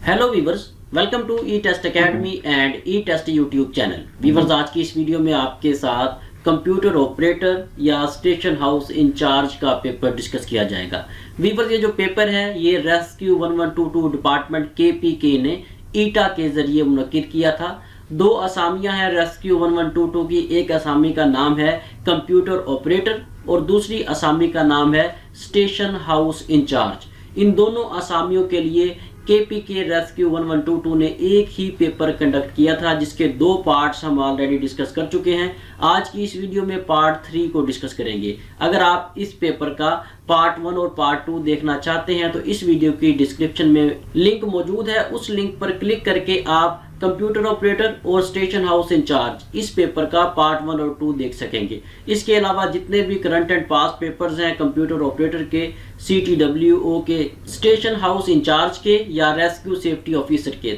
Hello viewers, welcome to E test academy and E test YouTube channel. Viewers, आज की इस video में आपके साथ कंप्यूटर ऑपरेटर या स्टेशन हाउस इंचार्ज का पेपर डिस्कस किया जाएगा। वीवर्स, ये जो पेपर है ये रेस्क्यू 1122 डिपार्टमेंट KPK ने ईटा के जरिए मुनक्किद किया था। दो असामियां हैं रेस्क्यू 1122 की। एक असामी का नाम है कंप्यूटर ऑपरेटर और दूसरी असामी का नाम है स्टेशन हाउस इंचार्ज। इन दोनों असामियों के लिए KPK रेस्क्यू 1122 ने एक ही पेपर कंडक्ट किया था, जिसके दो पार्ट्स हम ऑलरेडी डिस्कस कर चुके हैं। आज की इस वीडियो में पार्ट 3 को डिस्कस करेंगे। अगर आप इस पेपर का पार्ट 1 और पार्ट 2 देखना चाहते हैं तो इस वीडियो की डिस्क्रिप्शन में लिंक मौजूद है। उस लिंक पर क्लिक करके आप कंप्यूटर ऑपरेटर और स्टेशन हाउस इंचार्ज इस पेपर का पार्ट 1 और 2 देख सकेंगे। इसके अलावा जितने भी करंट एंड पास पेपर्स हैं कंप्यूटर ऑपरेटर के, CTWO के, स्टेशन हाउस इंचार्ज के या रेस्क्यू सेफ्टी ऑफिसर के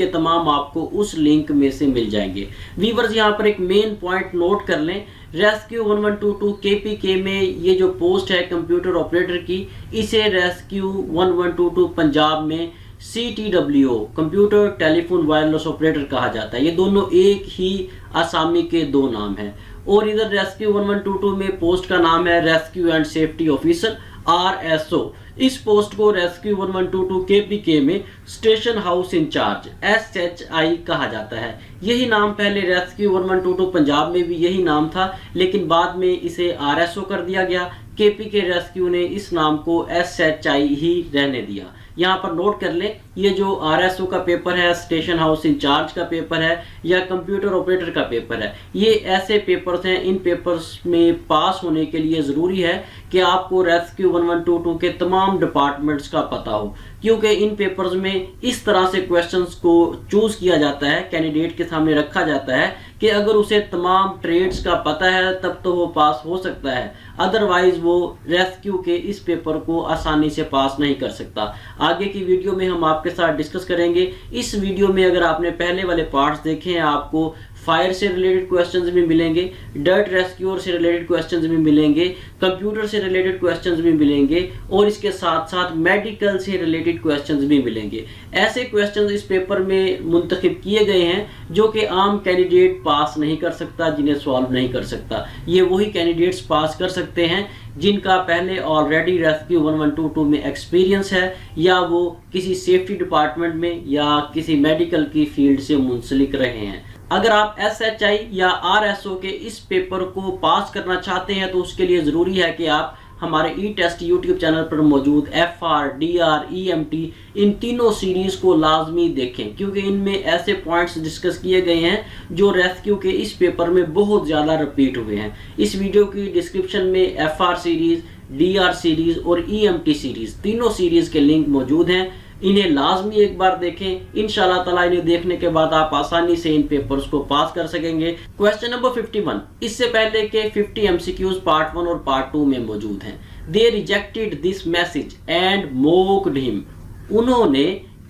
तमाम आपको उस लिंक में से मिल जाएंगे। वीवर्स, यहाँ पर एक मेन पॉइंट नोट कर लें। रेस्क्यू 1122 KPK में ये जो पोस्ट है कंप्यूटर ऑपरेटर की, इसे रेस्क्यू 1122 पंजाब में CTWO computer telephone wireless operator कहा जाता है। ये दोनों एक ही आसामी के दो नाम हैं। और इधर रेस्क्यू 1122 में पोस्ट का नाम है rescue and safety officer RSO। इस पोस्ट को रेस्क्यू 1122 KPK में स्टेशन हाउस इंचार्ज SHI कहा जाता है। यही नाम पहले रेस्क्यू 1122 पंजाब में भी यही नाम था, लेकिन बाद में इसे RSO कर दिया गया। KPK रेस्क्यू ने इस नाम को SHI ही रहने दिया। यहाँ पर नोट कर लें, ये जो RSO का पेपर है, स्टेशन हाउस इंचार्ज का पेपर है या कंप्यूटर ऑपरेटर का पेपर है, ये ऐसे पेपर्स हैं। इन पेपर्स में पास होने के लिए ज़रूरी है कि आपको रेस्क्यू 1122 के तमाम डिपार्टमेंट्स का पता हो, क्योंकि इन पेपर्स में इस तरह से क्वेश्चंस को चूज किया जाता है, कैंडिडेट के सामने रखा जाता है कि अगर उसे तमाम ट्रेड्स का पता है तब तो वो पास हो सकता है, अदरवाइज वो रेस्क्यू के इस पेपर को आसानी से पास नहीं कर सकता। आगे की वीडियो में हम आपके साथ डिस्कस करेंगे। इस वीडियो में अगर आपने पहले वाले पार्ट्स देखे हैं, आपको फायर से रिलेटेड क्वेश्चंस भी मिलेंगे, डर्ट रेस्क्यूअर से रिलेटेड क्वेश्चंस भी मिलेंगे, कंप्यूटर से रिलेटेड क्वेश्चंस भी मिलेंगे और इसके साथ साथ मेडिकल से रिलेटेड क्वेश्चंस भी मिलेंगे। ऐसे क्वेश्चंस इस पेपर में मुंतखब किए गए हैं जो कि आम कैंडिडेट पास नहीं कर सकता, जिन्हें सॉल्व नहीं कर सकता। ये वही कैंडिडेट्स पास कर सकते हैं जिनका पहले ऑलरेडी रेस्क्यू 1122 में एक्सपीरियंस है या वो किसी सेफ्टी डिपार्टमेंट में या किसी मेडिकल की फील्ड से मुंसलिक रहे हैं। अगर आप SHI या RSO के इस पेपर को पास करना चाहते हैं तो उसके लिए ज़रूरी है कि आप हमारे ई टेस्ट यूट्यूब चैनल पर मौजूद FR, DR, EMT इन तीनों सीरीज़ को लाजमी देखें, क्योंकि इनमें ऐसे पॉइंट्स डिस्कस किए गए हैं जो रेस्क्यू के इस पेपर में बहुत ज़्यादा रिपीट हुए हैं। इस वीडियो की डिस्क्रिप्शन में FR सीरीज़, DR सीरीज़ और EMT सीरीज़ तीनों सीरीज़ के लिंक मौजूद हैं। इन्हें लाजमी एक बार देखें। इंशाल्लाह ताला इन्हें देखने के बाद आप आसानी से इन पेपर्स को पास कर सकेंगे। क्वेश्चन नंबर 51, इससे पहले के 50 MCQs पार्ट 1 और पार्ट 2 में मौजूद हैं। They rejected this message and mocked him. उन्होंने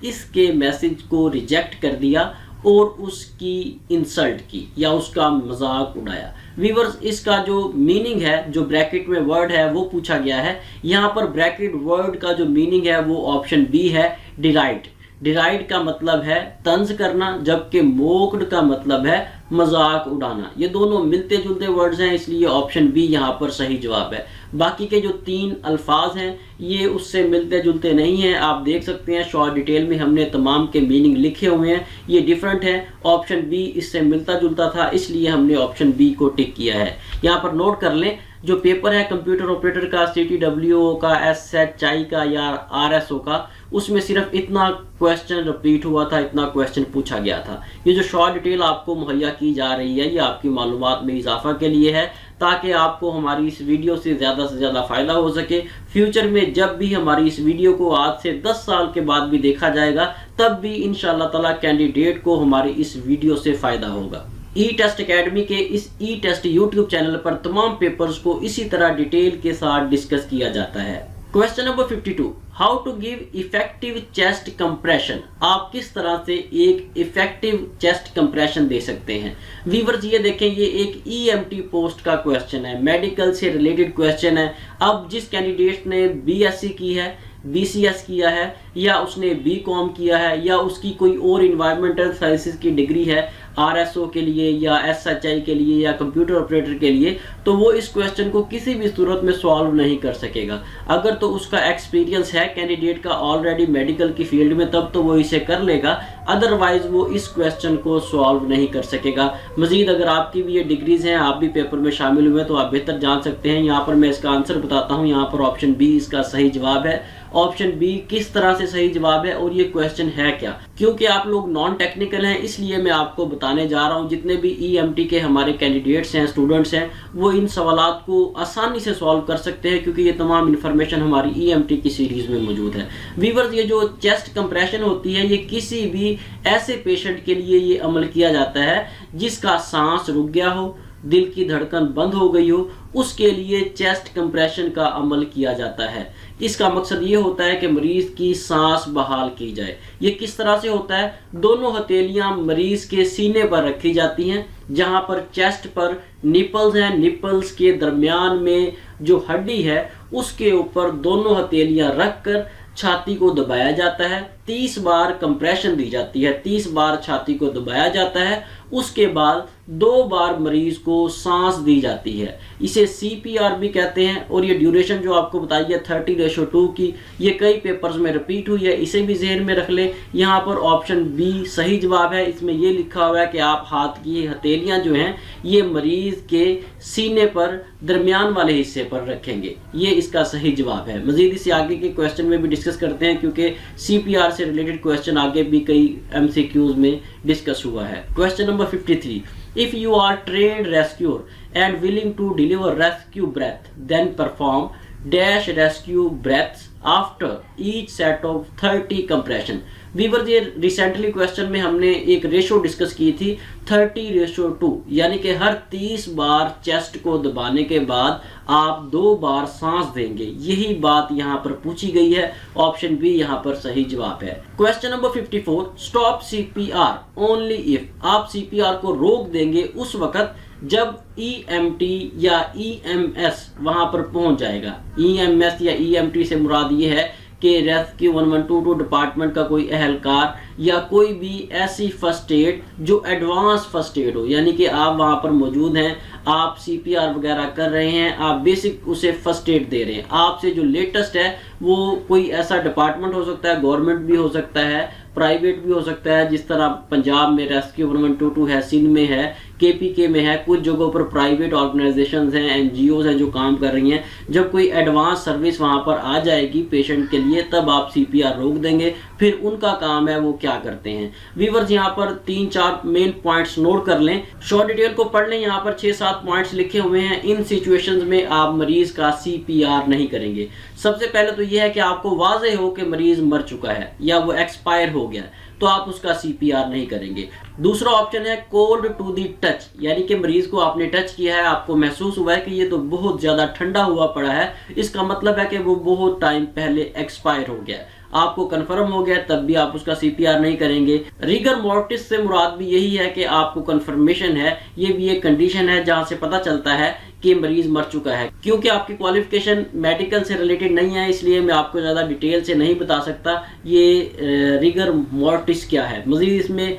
इसके मैसेज को रिजेक्ट कर दिया और उसकी इंसल्ट की या उसका मजाक उड़ाया। वीवर्स, इसका जो मीनिंग है, जो ब्रैकेट में वर्ड है वो पूछा गया है। यहाँ पर ब्रैकेट वर्ड का जो मीनिंग है वो ऑप्शन बी है, डिराइड। डिराइड का मतलब है तंज करना, जबकि मोक्ड का मतलब है मजाक उड़ाना। ये दोनों मिलते जुलते वर्ड्स हैं, इसलिए ऑप्शन बी यहाँ पर सही जवाब है। बाकी के जो 3 अल्फाज हैं ये उससे मिलते जुलते नहीं हैं। आप देख सकते हैं शॉर्ट डिटेल में हमने तमाम के मीनिंग लिखे हुए हैं, ये डिफरेंट है। ऑप्शन बी इससे मिलता जुलता था, इसलिए हमने ऑप्शन बी को टिक किया है। यहाँ पर नोट कर लें, जो पेपर है कंप्यूटर ऑपरेटर का, CTWO का, SHI का या RSO का, उसमें सिर्फ इतना क्वेश्चन रिपीट हुआ था, इतना क्वेश्चन पूछा गया था। ये जो शॉर्ट डिटेल आपको मुहैया की जा रही है ये आपकी मालूमात में इजाफा के लिए है, ताकि आपको हमारी इस वीडियो से ज़्यादा फ़ायदा हो सके। फ्यूचर में जब भी हमारी इस वीडियो को आज से 10 साल के बाद भी देखा जाएगा, तब भी इंशाअल्लाह ताला कैंडिडेट को हमारी इस वीडियो से फ़ायदा होगा। ई टेस्ट अकेडमी के इस ई टेस्ट यूट्यूब चैनल पर तमाम पेपर्स को इसी तरह डिटेल के साथ डिस्कस किया जाता है। Question number 52, how to give effective chest compression. आप किस तरह से एक इफेक्टिव चेस्ट कंप्रेशन दे सकते हैं। वीवर्स, ये देखें, ये एक EMT पोस्ट का क्वेश्चन है, मेडिकल से रिलेटेड क्वेश्चन है। अब जिस कैंडिडेट ने BSc की है BCS किया है या उसने BCom किया है या उसकी कोई और इन्वायरमेंटल साइंसेज की डिग्री है RSO के लिए या SHI के लिए या कंप्यूटर ऑपरेटर के लिए, तो वो इस क्वेश्चन को किसी भी सूरत में सॉल्व नहीं कर सकेगा। अगर तो उसका एक्सपीरियंस है कैंडिडेट का ऑलरेडी मेडिकल की फील्ड में, तब तो वो इसे कर लेगा, अदरवाइज वो इस क्वेश्चन को सॉल्व नहीं कर सकेगा। मजीद अगर आपकी भी ये डिग्रीज हैं, आप भी पेपर में शामिल हुए, तो आप बेहतर जान सकते हैं। यहाँ पर मैं इसका आंसर बताता हूँ। यहाँ पर ऑप्शन बी इसका सही जवाब है। ऑप्शन बी किस तरह से सही जवाब है और ये क्वेश्चन है क्या, क्योंकि आप लोग नॉन टेक्निकल हैं इसलिए मैं आपको बताने जा रहा हूं। जितने भी EMT के हमारे कैंडिडेट्स हैं, स्टूडेंट्स हैं, वो इन सवालात को आसानी से सॉल्व कर सकते हैं, क्योंकि ये तमाम इन्फॉर्मेशन हमारी EMT की सीरीज में मौजूद है। व्यूअर्स, ये जो चेस्ट कंप्रेशन होती है, ये किसी भी ऐसे पेशेंट के लिए ये अमल किया जाता है जिसका सांस रुक गया हो, दिल की धड़कन बंद हो गई हो, उसके लिए चेस्ट कंप्रेशन का अमल किया जाता है। इसका मकसद ये होता है कि मरीज की सांस बहाल की जाए। ये किस तरह से होता है? दोनों हथेलियां मरीज के सीने पर रखी जाती हैं, जहां पर चेस्ट पर निपल्स हैं, निपल्स के दरमियान में जो हड्डी है उसके ऊपर दोनों हथेलियां रखकर छाती को दबाया जाता है। 30 बार कंप्रेशन दी जाती है, 30 बार छाती को दबाया जाता है। उसके बाद 2 बार मरीज को सांस दी जाती है। इसे CPR भी कहते हैं। और ये ड्यूरेशन जो आपको बताई है 30:2 की, ये कई पेपर्स में रिपीट हुई है, इसे भी जहन में रख ले। यहाँ पर ऑप्शन बी सही जवाब है। इसमें ये लिखा हुआ है कि आप हाथ की हथेलियां जो हैं ये मरीज के सीने पर दरमियान वाले हिस्से पर रखेंगे। ये इसका सही जवाब है। मजीद इसे आगे के क्वेश्चन में भी डिस्कस करते हैं, क्योंकि CPR से रिलेटेड क्वेश्चन आगे भी कई MCQs में डिस्कस हुआ है। Question number 53, if you are trained rescuer and willing to deliver rescue breath, then perform dash rescue breaths after each set of 30 compression। Weaver, ये रिसेंटली क्वेश्चन में हमने एक रेशो डिस्कस की थी 30:2, यानी कि हर 30 बार चेस्ट को दबाने के बाद आप 2 बार सांस देंगे। यही बात यहाँ पर पूछी गई है। ऑप्शन बी यहाँ पर सही जवाब है। Question number 54, stop CPR only if. आप CPR को रोक देंगे उस वक्त जब EMT या EMS वहां पर पहुंच जाएगा। EMS या EMT से मुराद ये है कि रेस्क्यू 1122 डिपार्टमेंट का कोई अहलकार या कोई भी ऐसी फर्स्ट एड जो एडवांस फर्स्ट एड हो, यानी कि आप वहां पर मौजूद हैं, आप CPR वगैरह कर रहे हैं, आप बेसिक उसे फर्स्ट एड दे रहे हैं। आपसे जो लेटेस्ट है वो कोई ऐसा डिपार्टमेंट हो सकता है, गवर्नमेंट भी हो सकता है, प्राइवेट भी हो सकता है, जिस तरह पंजाब में रेस्क्यू 1122 है, सिंध में है, KPK में है, कुछ जगहों पर प्राइवेट ऑर्गेनाइजेशंस हैं, NGOs हैं जो काम कर रही हैं। जब कोई एडवांस सर्विस वहां पर आ जाएगी पेशेंट के लिए, तब आप CPR रोक देंगे। फिर उनका काम है वो क्या करते हैं। व्यूअर्स, यहाँ पर 3-4 मेन पॉइंट्स नोट कर लें, शॉर्ट डिटेल को पढ़ लें। यहाँ पर 6-7 पॉइंट्स लिखे हुए हैं। इन सिचुएशंस में आप मरीज का CPR नहीं करेंगे। सबसे पहले तो यह है कि आपको वाज़ेह हो कि मरीज मर चुका है या वो एक्सपायर हो गया, तो आप उसका CPR नहीं करेंगे। दूसरा ऑप्शन है कोल्ड टू दी टच, यानी कि मरीज को आपने टच किया है, आपको महसूस हुआ है कि ये तो बहुत ज्यादा ठंडा हुआ पड़ा है, इसका मतलब है कि वो बहुत टाइम पहले एक्सपायर हो गया, आपको कंफर्म हो गया, तब भी आप उसका CPR नहीं करेंगे। रिगर मोर्टिस से मुराद भी यही है कि आपको कंफर्मेशन है, ये भी एक कंडीशन है जहां से पता चलता है कि मरीज मर चुका है। क्योंकि आपकी क्वालिफिकेशन मेडिकल से रिलेटेड नहीं है, इसलिए मैं आपको ज़्यादा डिटेल से नहीं बता सकता ये रिगर मोर्टिस क्या है। मजीद इसमें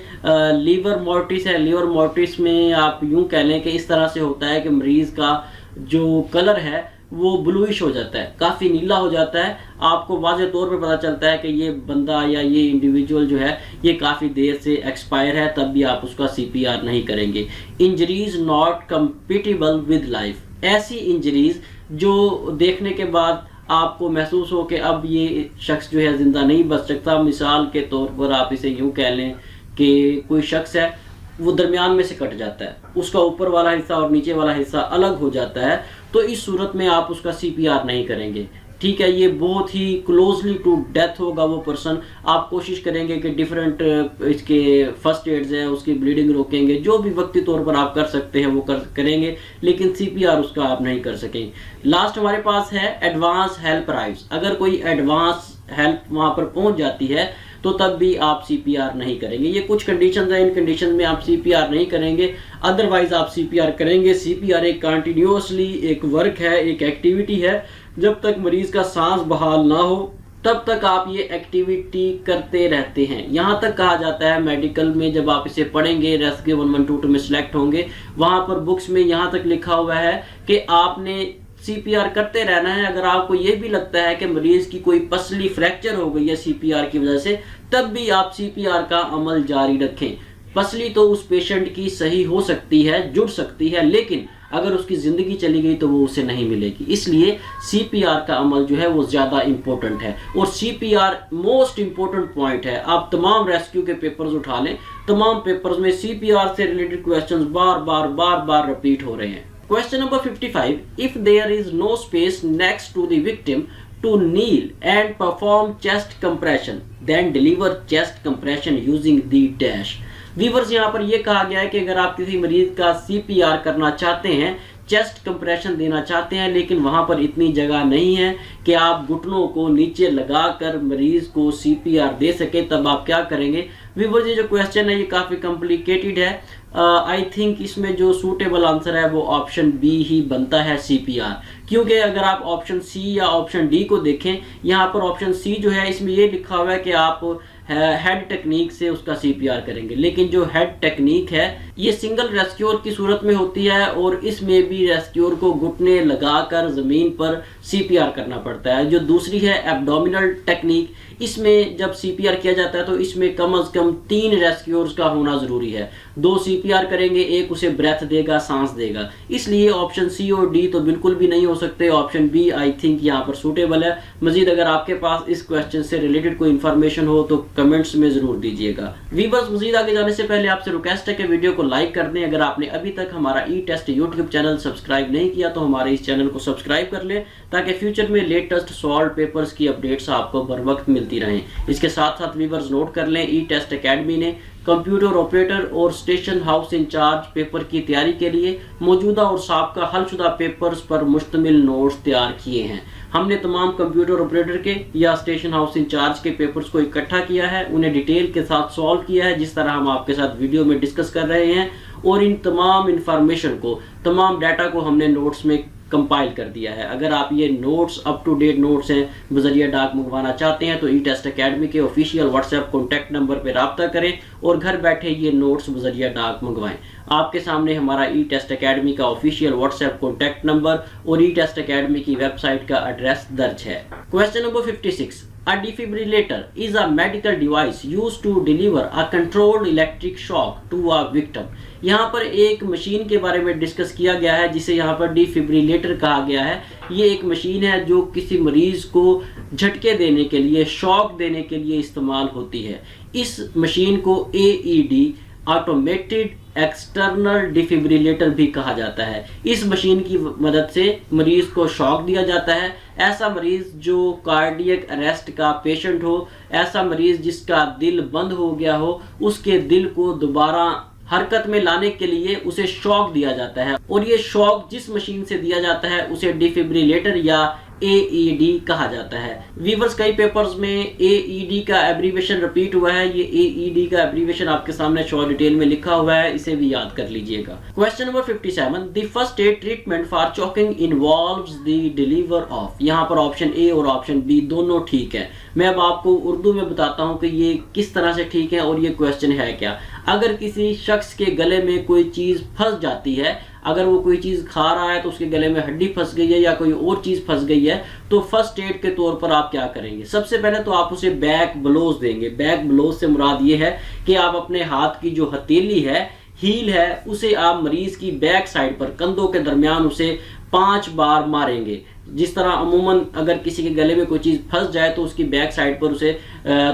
लीवर मोर्टिस है। लीवर मोर्टिस में आप यूं कह लें कि इस तरह से होता है कि मरीज का जो कलर है वो ब्लूइश हो जाता है, काफ़ी नीला हो जाता है। आपको वाज़े तौर पे पता चलता है कि ये बंदा या ये इंडिविजुअल जो है ये काफ़ी देर से एक्सपायर है, तब भी आप उसका CPR नहीं करेंगे। Injuries not compatible with life, ऐसी इंजरीज जो देखने के बाद आपको महसूस हो कि अब ये शख्स जो है ज़िंदा नहीं बच सकता। मिसाल के तौर पर आप इसे यूँ कह लें कि कोई शख्स है वो दरमियान में से कट जाता है, उसका ऊपर वाला हिस्सा और नीचे वाला हिस्सा अलग हो जाता है, तो इस सूरत में आप उसका CPR नहीं करेंगे। ठीक है, ये बहुत ही क्लोजली टू डेथ होगा वो पर्सन। आप कोशिश करेंगे कि डिफरेंट इसके फर्स्ट एड्स हैं उसकी ब्लीडिंग रोकेंगे, जो भी वक्ती तौर पर आप कर सकते हैं वो करेंगे, लेकिन CPR उसका आप नहीं कर सकेंगे। लास्ट हमारे पास है एडवांस हेल्प राइट्स। अगर कोई एडवांस हेल्प वहां पर पहुंच जाती है तो तब भी आप CPR नहीं करेंगे। ये कुछ कंडीशंस हैं, इन कंडीशन में आप CPR नहीं करेंगे, अदरवाइज आप CPR करेंगे। CPR एक कंटिन्यूसली एक वर्क है, एक एक्टिविटी है। जब तक मरीज का सांस बहाल ना हो तब तक आप ये एक्टिविटी करते रहते हैं। यहाँ तक कहा जाता है मेडिकल में, जब आप इसे पढ़ेंगे, रेस्क्यू 1122 में सिलेक्ट होंगे, वहाँ पर बुक्स में यहाँ तक लिखा हुआ है कि आपने सीपीआर करते रहना है। अगर आपको ये भी लगता है कि मरीज की कोई पसली फ्रैक्चर हो गई है सीपीआर की वजह से, तब भी आप सीपीआर का अमल जारी रखें। पसली तो उस पेशेंट की सही हो सकती है, जुड़ सकती है, लेकिन अगर उसकी ज़िंदगी चली गई तो वो उसे नहीं मिलेगी। इसलिए सीपीआर का अमल जो है वो ज़्यादा इंपॉर्टेंट है, और सीपीआर मोस्ट इंपॉर्टेंट पॉइंट है। आप तमाम रेस्क्यू के पेपर्स उठा लें, तमाम पेपर्स में सीपीआर से रिलेटेड क्वेश्चंस बार बार रिपीट हो रहे हैं। Question number 55, if there is no space next to the victim to kneel and perform chest compression, then deliver chest compression using the dash। Viewers, यहाँ पर यह कहा गया है कि अगर आप किसी मरीज का सीपीआर करना चाहते हैं, चेस्ट कंप्रेशन देना चाहते हैं, लेकिन वहां पर इतनी जगह नहीं है कि आप घुटनों को नीचे लगाकर मरीज को सीपीआर दे सके, तब आप क्या करेंगे। व्यूअर्स, ये जो क्वेश्चन है ये काफ़ी कॉम्प्लिकेटेड है। आई थिंक इसमें जो सूटेबल आंसर है वो ऑप्शन बी ही बनता है, सीपीआर। क्योंकि अगर आप ऑप्शन सी या ऑप्शन डी को देखें, यहाँ पर ऑप्शन सी जो है इसमें ये लिखा हुआ है कि आप हेड टेक्निक से उसका सीपीआर करेंगे, लेकिन जो हेड टेक्निक है ये सिंगल रेस्क्योर की सूरत में होती है, और इसमें भी रेस्क्योर को घुटने लगाकर ज़मीन पर सीपीआर करना पड़ता है। जो दूसरी है एब्डोमिनल टेक्निक, इसमें जब सीपीआर किया जाता है तो इसमें कम से कम 3 रेस्क्योर्स का होना ज़रूरी है। 2 सीपीआर करेंगे, एक उसे ब्रेथ देगा, सांस देगा। इसलिए ऑप्शन सी और डी तो बिल्कुल भी नहीं हो सकते। ऑप्शन बी आई थिंक यहाँ पर सूटेबल है। मजीद अगर आपके पास इस क्वेश्चन से रिलेटेड कोई इन्फॉर्मेशन हो तो कमेंट्स में ज़रूर दीजिएगा। वीवर्स, मजीद आगे जाने से पहले आपसे रिक्वेस्ट है कि वीडियो को लाइक कर दें। अगर आपने अभी तक हमारा ई टेस्ट यूट्यूब चैनल सब्सक्राइब नहीं किया तो हमारे इस चैनल को सब्सक्राइब कर लें, ताकि फ्यूचर में लेटेस्ट सॉल्व पेपर्स की अपडेट्स आपको बर वक्त मिलती रहें। इसके साथ साथ वीवर्स नोट कर लें, ई टेस्ट अकेडमी ने कंप्यूटर ऑपरेटर और स्टेशन हाउस इंचार्ज पेपर की तैयारी के लिए मौजूदा और साबका हलशुदा पेपर्स पर मुश्तमिल नोट्स तैयार किए हैं। हमने तमाम कंप्यूटर ऑपरेटर के या स्टेशन हाउस इंचार्ज के पेपर्स को इकट्ठा किया है, उन्हें डिटेल के साथ सॉल्व किया है, जिस तरह हम आपके साथ वीडियो में डिस्कस कर रहे हैं, और इन तमाम इंफॉर्मेशन को, तमाम डाटा को हमने नोट्स में कंपाइल कर दिया है। अगर आप ये notes up to date notes हैं बजरिया डाक मंगवाना चाहते हैं तो ई टेस्ट अकेडमी के ऑफिशियल व्हाट्सएप कॉन्टैक्ट नंबर पर रब्ता करें और घर बैठे ये नोट्स बजरिया डाक मंगवाएं। आपके सामने हमारा ई टेस्ट अकेडमी का ऑफिशियल व्हाट्सएप कॉन्टैक्ट नंबर और ई टेस्ट अकेडमी की वेबसाइट का एड्रेस दर्ज है। Question number 56, A defibrillator is a medical device used to deliver a controlled electric shock to a victim। यहाँ पर एक मशीन के बारे में डिस्कस किया गया है जिसे यहाँ पर डिफिब्रिलेटर कहा गया है। ये एक मशीन है जो किसी मरीज को झटके देने के लिए, शॉक देने के लिए इस्तेमाल होती है। इस मशीन को AED, ऑटोमेटेड एक्सटर्नल डिफिब्रिलेटर भी कहा जाता है। इस मशीन की मदद से मरीज को शॉक दिया जाता है। ऐसा मरीज जो कार्डियक अरेस्ट का पेशेंट हो, ऐसा मरीज जिसका दिल बंद हो गया हो, उसके दिल को दोबारा हरकत में लाने के लिए उसे शॉक दिया जाता है, और ये शॉक जिस मशीन से दिया जाता है उसे डिफिब्रिलेटर या AED कहा जाता है। वीवर्स, कई पेपर्स में AED का एब्रीविएशन रिपीट हुआ है। ये AED का एब्रीविएशन आपके सामने शॉर्ट डिटेल में लिखा हुआ है, इसे भी याद कर लीजिएगा। Question number 57, the first aid treatment for choking involves the deliver of. यहाँ पर ऑप्शन ए और ऑप्शन बी दोनों ठीक है। मैं अब आपको उर्दू में बताता हूँ कि ये किस तरह से ठीक है और ये क्वेश्चन है क्या। अगर किसी शख्स के गले में कोई चीज फंस जाती है, अगर वो कोई चीज़ खा रहा है तो उसके गले में हड्डी फंस गई है या कोई और चीज़ फंस गई है, तो फर्स्ट एड के तौर पर आप क्या करेंगे। सबसे पहले तो आप उसे बैक ब्लोज देंगे। बैक ब्लोज से मुराद ये है कि आप अपने हाथ की जो हथेली है, हील है, उसे आप मरीज की बैक साइड पर, कंधों के दरमियान उसे 5 बार मारेंगे। जिस तरह अमूमन अगर किसी के गले में कोई चीज़ फंस जाए तो उसकी बैक साइड पर उसे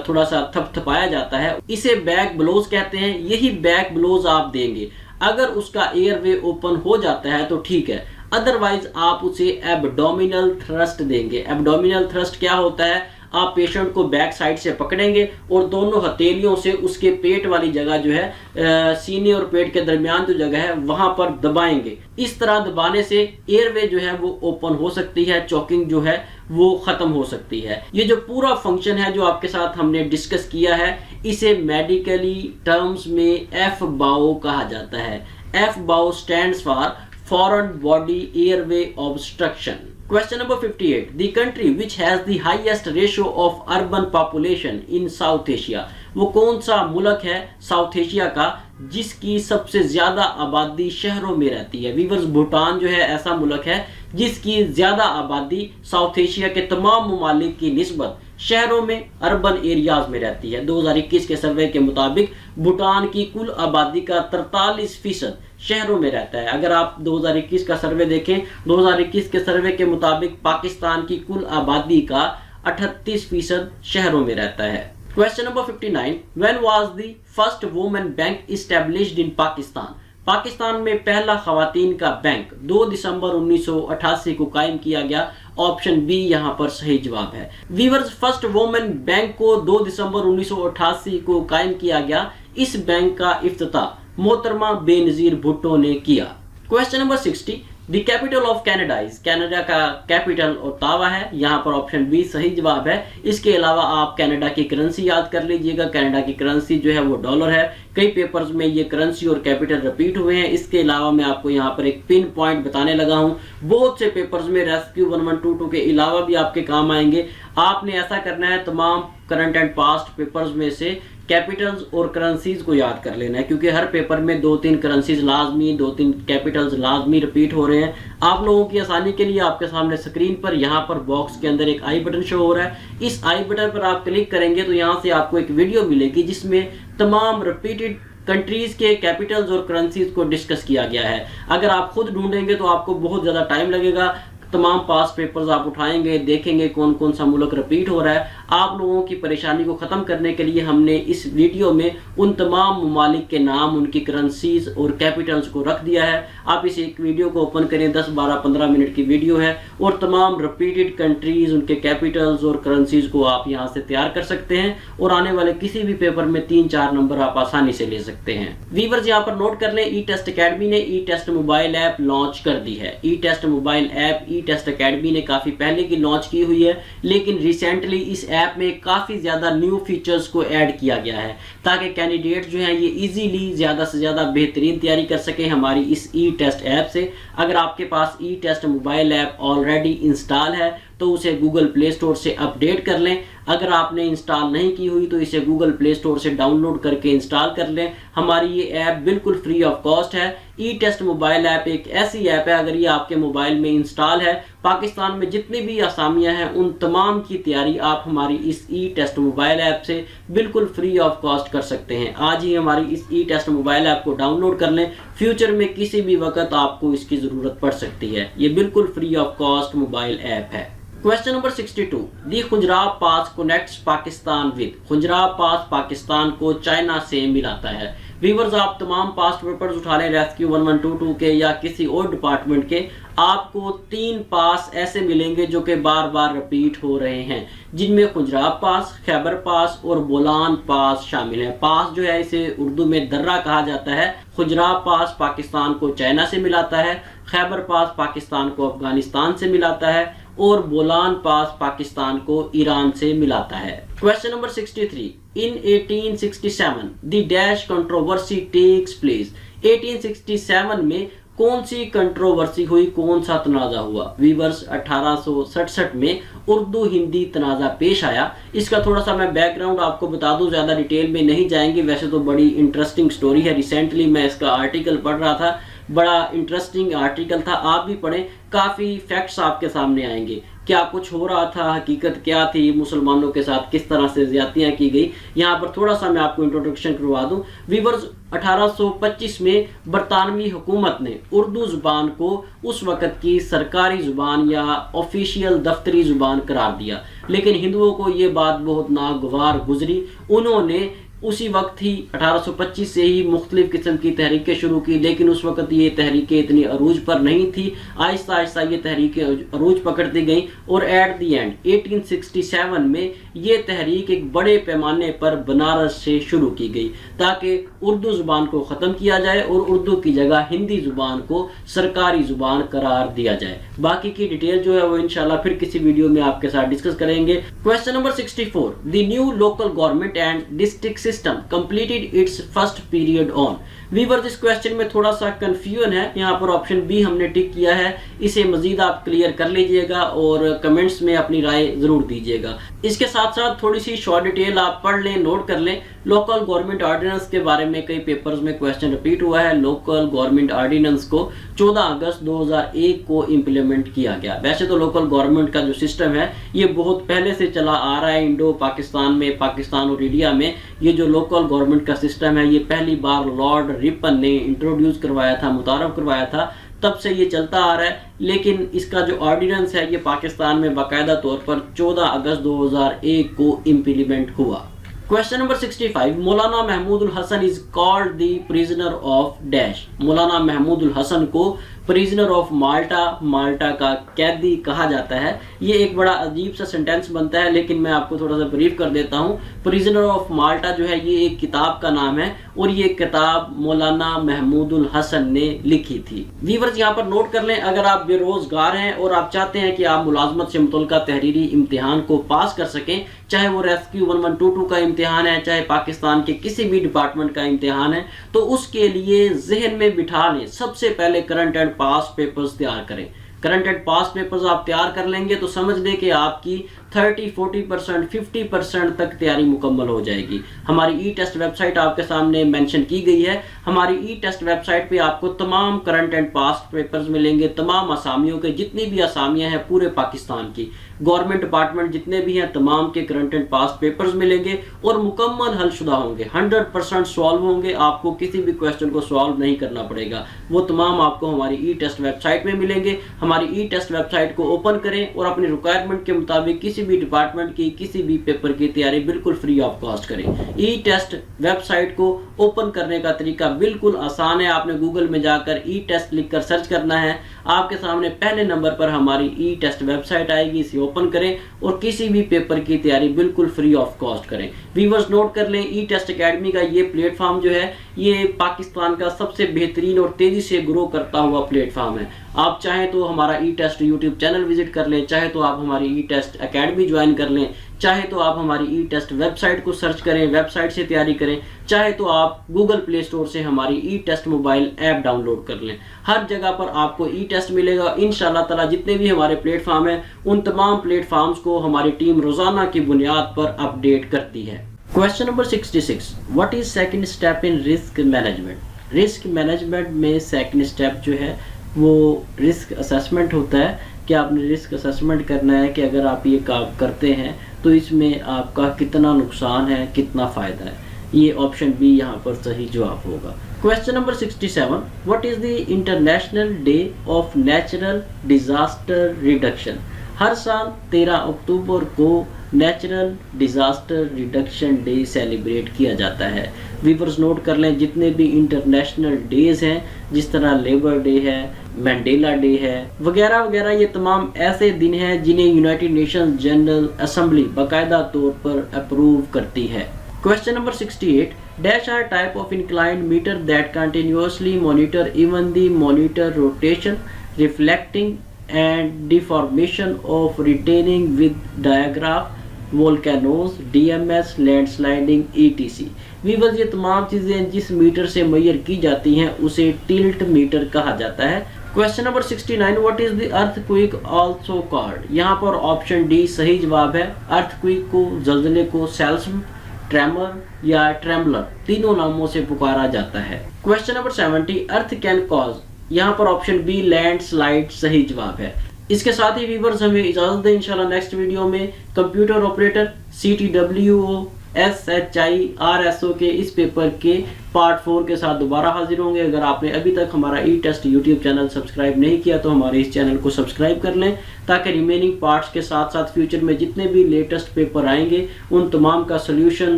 थोड़ा सा थपथपाया जाता है, इसे बैक ब्लोज कहते हैं। यही बैक ब्लोज आप देंगे। अगर उसका एयरवे ओपन हो जाता है तो ठीक है, अदरवाइज आप उसे एब्डोमिनल थ्रस्ट देंगे। एब्डोमिनल थ्रस्ट क्या होता है, आप पेशेंट को बैक साइड से पकड़ेंगे और दोनों हथेलियों से उसके पेट वाली जगह जो है, सीने और पेट के दरमियान जो जगह है वहां पर दबाएंगे। इस तरह दबाने से एयरवे जो है वो ओपन हो सकती है, चोकिंग जो है वो खत्म हो सकती है। ये जो पूरा फंक्शन है जो आपके साथ हमने डिस्कस किया है, इसे मेडिकली टर्म्स में FBAO कहा जाता है। FBAO stands for foreign body airway obstruction. Question number 58, the country which has the highest ratio of urban population in south Asia, वो कौन सा मुल्क है साउथ एशिया का जिसकी सबसे ज्यादा आबादी शहरों में रहती है। वीवर्स, भूटान जो है ऐसा मुल्क है जिसकी ज्यादा आबादी साउथ एशिया के तमाम ममालिक की निस्बत शहरों में, अर्बन एरियाज में रहती है। 2021 के सर्वे के मुताबिक भूटान की कुल आबादी का 43% शहरों में रहता है। अगर आप 2021 का सर्वे देखें, 2021 के सर्वे के मुताबिक पाकिस्तान की कुल आबादी का 38% शहरों में रहता है। Question number 59, when was the first women bank established in Pakistan, Pakistan में पहला खवातीन का बैंक 2 दिसंबर 1988 को कायम किया गया। ऑप्शन बी यहां पर सही जवाब है। वीवर्स, फर्स्ट वुमेन बैंक को 2 दिसंबर 1988 को कायम किया गया। इस बैंक का इफ्तिताह मोहतरमा बेनजीर भुट्टो ने किया। Question number 60, the capital of Canada is, Canada का कैपिटल ओटावा है। यहाँ पर ऑप्शन बी सही जवाब है। इसके अलावा आप कनाडा की करेंसी याद कर लीजिएगा। कनाडा की करेंसी जो है वो डॉलर है। कई पेपर्स में ये करेंसी और कैपिटल रिपीट हुए हैं। इसके अलावा मैं आपको यहाँ पर एक पिन पॉइंट बताने लगा हूँ, बहुत से पेपर्स में रेस्क्यू 1122 के अलावा भी आपके काम आएंगे। आपने ऐसा करना है, तमाम करंट एंड पास्ट पेपर्स में से कैपिटल्स और करेंसीज को याद कर लेना है, क्योंकि हर पेपर में 2-3 करेंसीज लाजमी, 2-3 कैपिटल्स लाजमी रिपीट हो रहे हैं। आप लोगों की आसानी के लिए आपके सामने स्क्रीन पर यहाँ पर बॉक्स के अंदर एक आई बटन शो हो रहा है। इस आई बटन पर आप क्लिक करेंगे तो यहाँ से आपको एक वीडियो मिलेगी जिसमें तमाम रिपीटेड कंट्रीज के कैपिटल्स और करेंसीज को डिस्कस किया गया है। अगर आप खुद ढूंढेंगे तो आपको बहुत ज़्यादा टाइम लगेगा। तमाम पास पेपर्स आप उठाएंगे, देखेंगे कौन कौन सा मुल्क रिपीट हो रहा है। आप लोगों की परेशानी को ख़त्म करने के लिए हमने इस वीडियो में उन तमाम ममालिक के नाम, उनकी करेंसीज और कैपिटल्स को रख दिया है। आप इस एक वीडियो को ओपन करें, 10, 12, 15 मिनट की वीडियो है और तमाम रिपीटेड कंट्रीज, उनके कैपिटल्स और करेंसीज को आप यहाँ से तैयार कर सकते हैं और आने वाले किसी भी पेपर में 3-4 नंबर आप आसानी से ले सकते हैं। वीवर्स, यहाँ पर नोट कर लें, ई टेस्ट अकेडमी ने ई टेस्ट मोबाइल ऐप लॉन्च कर दी है। ई टेस्ट मोबाइल ऐप ई टेस्ट अकेडमी ने काफ़ी पहले की लॉन्च की हुई है, लेकिन रिसेंटली इस ऐप में काफ़ी ज़्यादा न्यू फीचर्स को ऐड किया गया है ताकि कैंडिडेट जो हैं ये इजीली ज़्यादा से ज़्यादा बेहतरीन तैयारी कर सकें हमारी इस ई टेस्ट ऐप से। अगर आपके पास E test mobile app already install है तो उसे गूगल प्ले स्टोर से अपडेट कर लें। अगर आपने इंस्टॉल नहीं की हुई तो इसे गूगल प्ले स्टोर से डाउनलोड करके इंस्टॉल कर लें। हमारी ये ऐप बिल्कुल फ्री ऑफ कॉस्ट है। ई टेस्ट मोबाइल ऐप एक ऐसी ऐप है, अगर ये आपके मोबाइल में इंस्टॉल है, पाकिस्तान में जितनी भी असामियाँ हैं उन तमाम की तैयारी आप हमारी इस ई टेस्ट मोबाइल ऐप से बिल्कुल फ्री ऑफ कॉस्ट कर सकते हैं। आज ही हमारी इस ई टेस्ट मोबाइल ऐप को डाउनलोड कर लें। फ्यूचर में किसी भी वक्त आपको इसकी ज़रूरत पड़ सकती है। ये बिल्कुल free of cost mobile app है। Question number 62, the Khunjerab pass connects Pakistan with, Khunjerab pass Pakistan को चाइना से मिलाता है। व्यूअर्स, आप तमाम पास्ट पेपर्स उठा लें रेस्क्यू 1122 के या किसी और डिपार्टमेंट के, आपको 3 पास ऐसे मिलेंगे जो कि बार बार रिपीट हो रहे हैं, जिनमें खुजराब पास, खैबर पास और बोलान पास शामिल है। पास जो है इसे उर्दू में दर्रा कहा जाता है। खुजराब पास पाकिस्तान को चाइना से मिलाता है, खैबर पास पाकिस्तान को अफगानिस्तान से मिलाता है और बोलान पास पाकिस्तान को ईरान से मिलाता है। Question number 63, in 1867 the dash controversy takes place, 1867 में कौन सी कंट्रोवर्सी हुई, कौन सा तनाज़ा हुआ। वीवर्स, 1867 में उर्दू हिंदी तनाज़ा पेश आया। इसका थोड़ा सा मैं बैकग्राउंड आपको बता दूं, ज़्यादा डिटेल में नहीं जाएंगे। वैसे तो बड़ी इंटरेस्टिंग स्टोरी है। रिसेंटली मैं इसका आर्टिकल पढ़ रहा था, बड़ा इंटरेस्टिंग आर्टिकल था, आप भी पढ़ें। काफ़ी फैक्ट्स आपके सामने आएंगे, क्या कुछ हो रहा था, हकीकत क्या थी, मुसलमानों के साथ किस तरह से ज्यादतियाँ की गई। यहाँ पर थोड़ा सा मैं आपको इंट्रोडक्शन करवा दूँ। वीवर्स, 1825 में बरतानवी हुकूमत ने उर्दू ज़ुबान को उस वक़्त की सरकारी ज़ुबान या ऑफिशियल दफ्तरी ज़ुबान करार दिया, लेकिन हिंदुओं को ये बात बहुत नागवार गुजरी। उन्होंने उसी वक्त ही 1825 से ही मुख्तलिफ किस्म की तहरीकें शुरू की, लेकिन उस वक्त ये तहरीकें इतनी अरूज पर नहीं थी। आहिस्ता आहिस्ता ये तहरीकें अरूज पकड़ती गईं और एट दी एंड 1867 में ये तहरीक एक बड़े पैमाने पर बनारस से शुरू की गई ताकि उर्दू ज़ुबान को ख़त्म किया जाए और उर्दू की जगह हिंदी ज़ुबान को सरकारी ज़ुबान करार दिया जाए। बाकी की डिटेल जो है वो इंशाल्लाह फिर किसी वीडियो में आपके साथ डिस्कस करेंगे। Question number 64, the new local government and district system completed it's first period on. Viewers इस क्वेश्चन में थोड़ा सा कंफ्यूजन है, यहाँ पर ऑप्शन बी हमने टिक किया है, इसे मजीद आप क्लियर कर लीजिएगा और कमेंट्स में अपनी राय जरूर दीजिएगा। इसके साथ साथ थोड़ी सी शॉर्ट डिटेल आप पढ़ लें, नोट कर लें। लोकल गवर्नमेंट ऑर्डिनेंस के बारे में कई पेपर्स में क्वेश्चन रिपीट हुआ है। लोकल गवर्नमेंट ऑर्डिनेंस को 14 अगस्त 2001 को इम्प्लीमेंट किया गया। वैसे तो लोकल गवर्नमेंट का जो सिस्टम है ये बहुत पहले से चला आ रहा है। इंडो पाकिस्तान में, पाकिस्तान और इंडिया में ये जो लोकल गवर्नमेंट का सिस्टम है ये पहली बार लॉर्ड रिपन ने इंट्रोड्यूस करवाया था, मुतारफ करवाया था, तब से ये चलता आ रहा है। लेकिन इसका जो ऑर्डिनेंस है ये पाकिस्तान में बाकायदा तौर पर 14 अगस्त 2001 को इम्प्लीमेंट हुआ। Question number 65, Maulana Mahmudul Hasan is called the prisoner of dash. Maulana Mahmudul Hasan को प्रिजनर ऑफ माल्टा, माल्टा का कैदी कहा जाता है। ये एक बड़ा अजीब सा सेंटेंस बनता है, लेकिन मैं आपको थोड़ा सा ब्रीफ कर देता हूँ। प्रिजनर ऑफ माल्टा जो है ये एक किताब का नाम है और ये किताब मौलाना महमूदुल हसन ने लिखी थी। व्यूअर्स यहाँ पर नोट कर लें, अगर आप बेरोजगार हैं और आप चाहते हैं कि आप मुलाजमत से मुतल्लिका तहरीरी इम्तिहान को पास कर सकें, चाहे वो रेस्क्यू 1122 का इम्तिहान है, चाहे पाकिस्तान के किसी भी डिपार्टमेंट का इम्तिहान है, तो उसके लिए जहन में बिठा लें, सबसे पहले करंट एंड पास पेपर्स तैयार करें। करंट एंड पास पेपर्स आप तैयार कर लेंगे तो समझ लें कि आपकी 30, 40%, 50% तक तैयारी मुकम्मल हो जाएगी। हमारी ई टेस्ट वेबसाइट आपके सामने मेंशन की गई है। हमारी ई टेस्ट वेबसाइट पे आपको तमाम करंट एंड पास पेपर्स मिलेंगे, तमाम असामियों के, जितनी भी असामियां हैं पूरे पाकिस्तान की, गवर्नमेंट डिपार्टमेंट जितने भी हैं तमाम के करंट एंड पास पेपर्स मिलेंगे और मुकम्मल हलशुदा होंगे, 100% सॉल्व होंगे। आपको किसी भी क्वेश्चन को सॉल्व नहीं करना पड़ेगा, वो तमाम आपको हमारी ई टेस्ट वेबसाइट में मिलेंगे। हमारी ई टेस्ट वेबसाइट को ओपन करें और अपनी रिक्वायरमेंट के मुताबिक किसी भी डिपार्टमेंट की किसी भी पेपर की तैयारी बिल्कुल फ्री ऑफ कॉस्ट करें। ई टेस्ट वेबसाइट को ओपन करने का तरीका बिल्कुल आसान है। आपने गूगल में जाकर ई टेस्ट लिखकर सर्च करना है, आपके सामने पहले नंबर पर हमारी ई टेस्ट वेबसाइट आएगी, इसे ओपन करें और किसी भी पेपर की तैयारी बिल्कुल फ्री ऑफ कॉस्ट करें। व्यूअर्स नोट कर लें, ई टेस्ट एकेडमी का ये प्लेटफॉर्म जो है ये पाकिस्तान का सबसे बेहतरीन और तेजी से ग्रो करता हुआ प्लेटफॉर्म है। आप चाहें तो हमारा ई टेस्ट यूट्यूब चैनल विजिट कर लें, चाहे तो आप हमारी ई टेस्ट एकेडमी ज्वाइन कर लें, चाहे तो आप हमारी ई टेस्ट वेबसाइट को सर्च करें, वेबसाइट से तैयारी करें, चाहे तो आप गूगल प्ले स्टोर से हमारी ई टेस्ट मोबाइल ऐप डाउनलोड कर लें। हर जगह पर आपको ई टेस्ट मिलेगा इंशाअल्लाह ताला। जितने भी हमारे प्लेटफॉर्म हैं उन तमाम प्लेटफॉर्म्स को हमारी टीम रोजाना की बुनियाद पर अपडेट करती है। Question number 66, what is second step in risk management. Risk management में सेकंड स्टेप जो है वो रिस्क असेसमेंट होता है कि आपने रिस्क असेसमेंट करना है कि अगर आप ये काम करते हैं तो इसमें आपका कितना नुकसान है, कितना फ़ायदा है। ये ऑप्शन बी यहाँ पर सही जवाब होगा। Question number 67, what is the international day of natural disaster reduction. हर साल 13 अक्टूबर को natural disaster reduction day celebrate किया जाता है। व्यूअर्स नोट कर लें, जितने भी इंटरनेशनल डेज हैं, जिस तरह लेबर डे है, मैंडेला डे है, वगैरह वगैरह, ये तमाम ऐसे दिन हैं जिन्हें यूनाइटेड नेशंस जनरल असेंबली बाकायदा तौर पर अप्रूव करती है। Question number 68, dash are type of inclined meter that continuously monitor even the monitor rotation, reflecting and deformation of retaining with diagraph, volcanoes, DMS, landsliding, etc. Viewers ये तमाम चीज़ें जिस metre से मेजर की जाती हैं उसे टिल्ट मीटर कहा जाता है। Question number 69, what is the earthquake also called. यहाँ पर ऑप्शन डी सही जवाब है। अर्थक्वेक को, जल्जले को सेल्स्म, ट्रेमर या ट्रेमलर तीनों नामों से पुकारा जाता है। Question number 70, earth can cause. यहाँ पर ऑप्शन बी लैंडस्लाइड सही जवाब है। इसके साथ ही व्यूअर्स हमें इजाजत दें, इंशाल्लाह नेक्स्ट वीडियो में computer operator CTWO SHI RSO के इस पेपर के पार्ट 4 के साथ दोबारा हाजिर होंगे। अगर आपने अभी तक हमारा ई टेस्ट यूट्यूब चैनल सब्सक्राइब नहीं किया तो हमारे इस चैनल को सब्सक्राइब कर लें, ताकि रिमेनिंग पार्ट्स के साथ साथ फ्यूचर में जितने भी लेटेस्ट पेपर आएंगे उन तमाम का सोल्यूशन,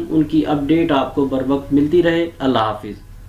उनकी अपडेट आपको बर वक्त मिलती रहे। अल्लाह हाफिज़।